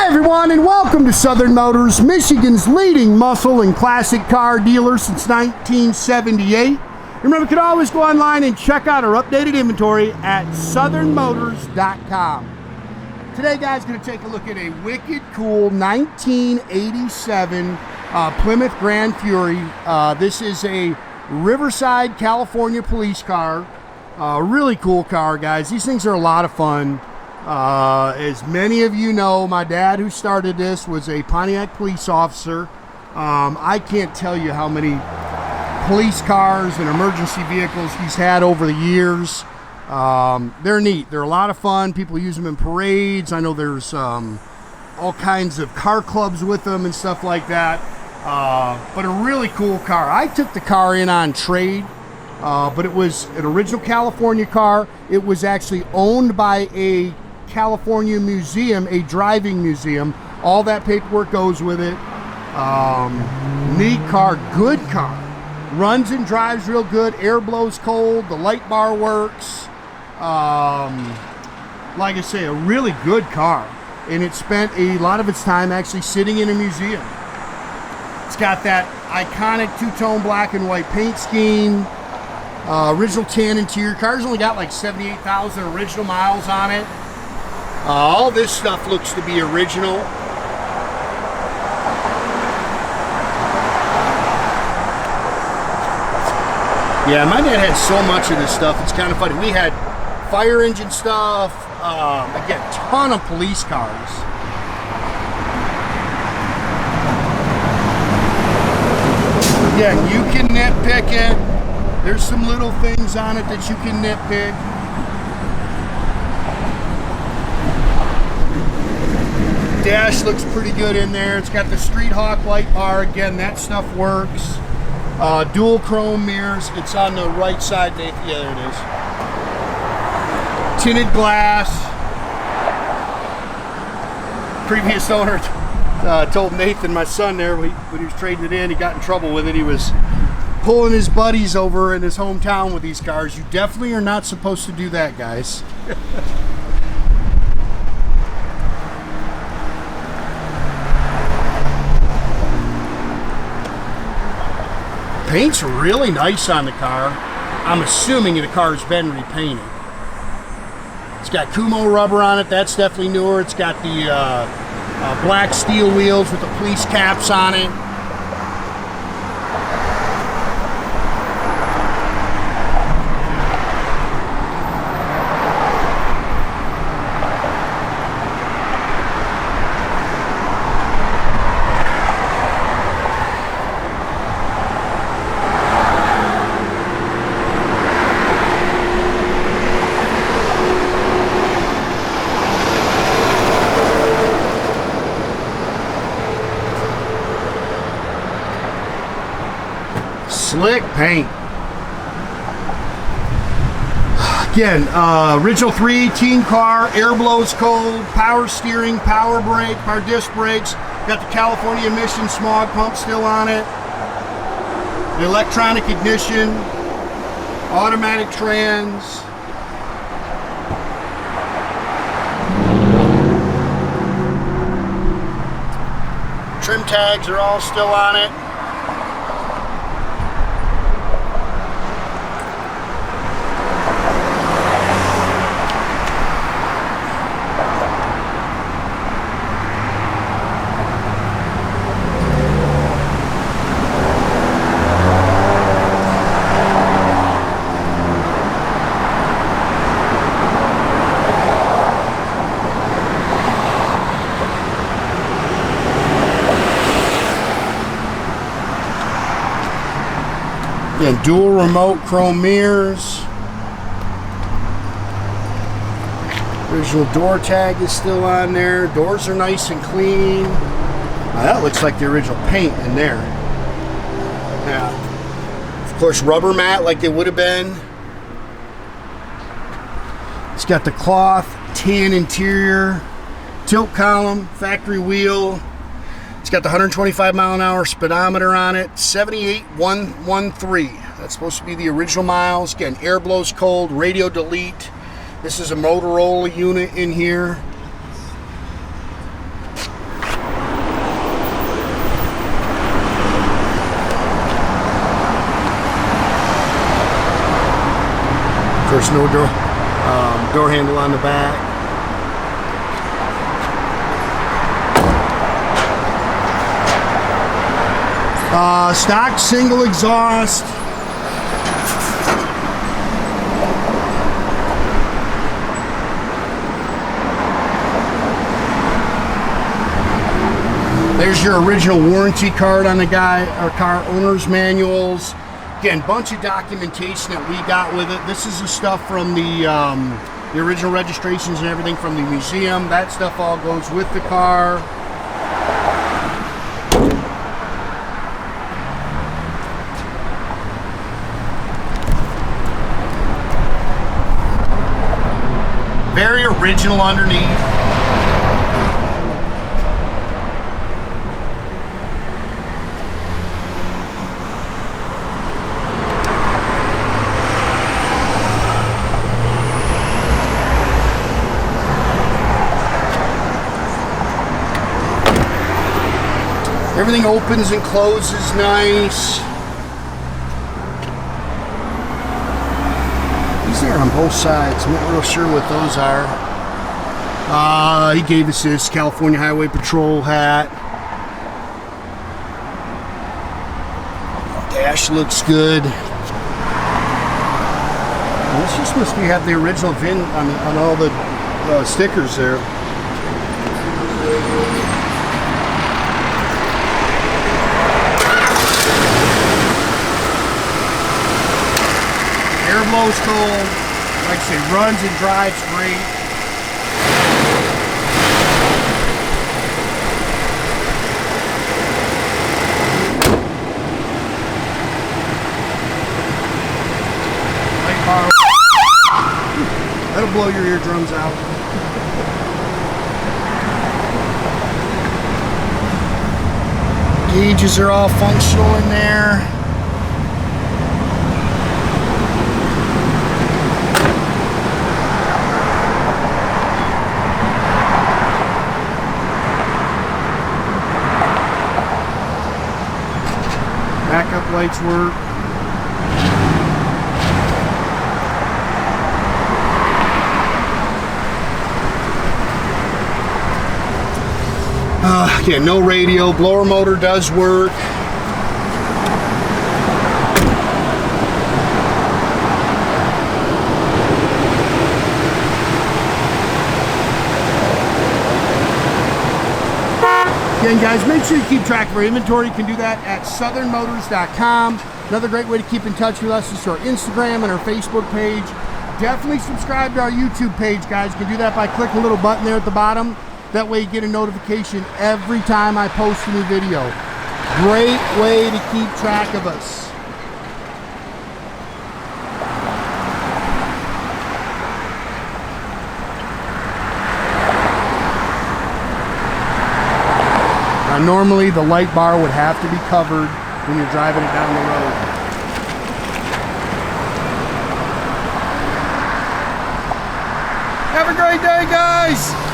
everyone, and welcome to Southern Motors, Michigan's leading muscle and classic car dealer since 1978. Remember, you can always go online and check out our updated inventory at southernmotors.com. Today, guys, going to take a look at a wicked cool 1987 Plymouth Gran Fury. This is a Riverside California Police car. Really cool car, guys. These things are a lot of fun. As many of you know, my dad, who started this, was a Pontiac police officer. I can't tell you how many police cars and emergency vehicles he's had over the years. They're neat. They're a lot of fun. People use them in parades. I know there's all kinds of car clubs with them and stuff like that. But a really cool car. I took the car in on trade, but it was an original California car. It was actually owned by a California museum, a driving museum. All that paperwork goes with it. Neat car, good car. Runs and drives real good. Air blows cold. The light bar works. Like I say, a really good car. And it spent a lot of its time actually sitting in a museum. It's got that iconic two-tone black and white paint scheme. Original tan interior. Car's only got like 78,000 original miles on it. All this stuff looks to be original. Yeah, my dad had so much of this stuff. It's kind of funny. We had fire engine stuff. Again, ton of police cars. Again, you can nitpick it. There's some little things on it that you can nitpick. Dash looks pretty good in there. It's got the Street Hawk light bar. Again, that stuff works. Dual chrome mirrors. It's on the right side. Yeah, there it is. Tinted glass. Previous owner told Nathan, my son there, when he was trading it in, he got in trouble with it. He was pulling his buddies over in his hometown with these cars. You definitely are not supposed to do that, guys. Paint's really nice on the car. I'm assuming the car's been repainted. It's got Khumo rubber on it. That's definitely newer. It's got the black steel wheels with the police caps on it. Slick paint. Again, original 318 car, air blows cold, power steering, power brake, power disc brakes. Got the California emission smog pump still on it. The electronic ignition, automatic trans. Trim tags are all still on it. Again, dual remote chrome mirrors. Original door tag is still on there. Doors are nice and clean. That looks like the original paint in there. Yeah. Of course, rubber mat like they would have been. It's got the cloth, tan interior, tilt column, factory wheel. It's got the 125 mile an hour speedometer on it, 78,113. That's supposed to be the original miles. Again, air blows cold, radio delete. This is a Motorola unit in here. course, no door handle on the back. Stock single exhaust. There's your original warranty card on the car owner's manuals. Again, bunch of documentation that we got with it. This is the stuff from the original registrations and everything from the museum. That stuff all goes with the car. Very original underneath. Everything opens and closes nice. These are on both sides. I'm not real sure what those are. He gave us this California Highway Patrol hat. Dash looks good. This just must be have the original VIN on all the stickers there. Air blows cold, like I say, runs and drives great. Light bar. That'll blow your eardrums out. Gauges are all functional in there. Backup lights work. Again, no radio. Blower motor does work. Again, guys, make sure you keep track of our inventory. You can do that at southernmotors.com. Another great way to keep in touch with us is to our Instagram and our Facebook page. Definitely subscribe to our YouTube page, guys. You can do that by clicking the little button there at the bottom. That way you get a notification every time I post a new video. Great way to keep track of us. Normally the light bar would have to be covered when you're driving it down the road. Have a great day, guys!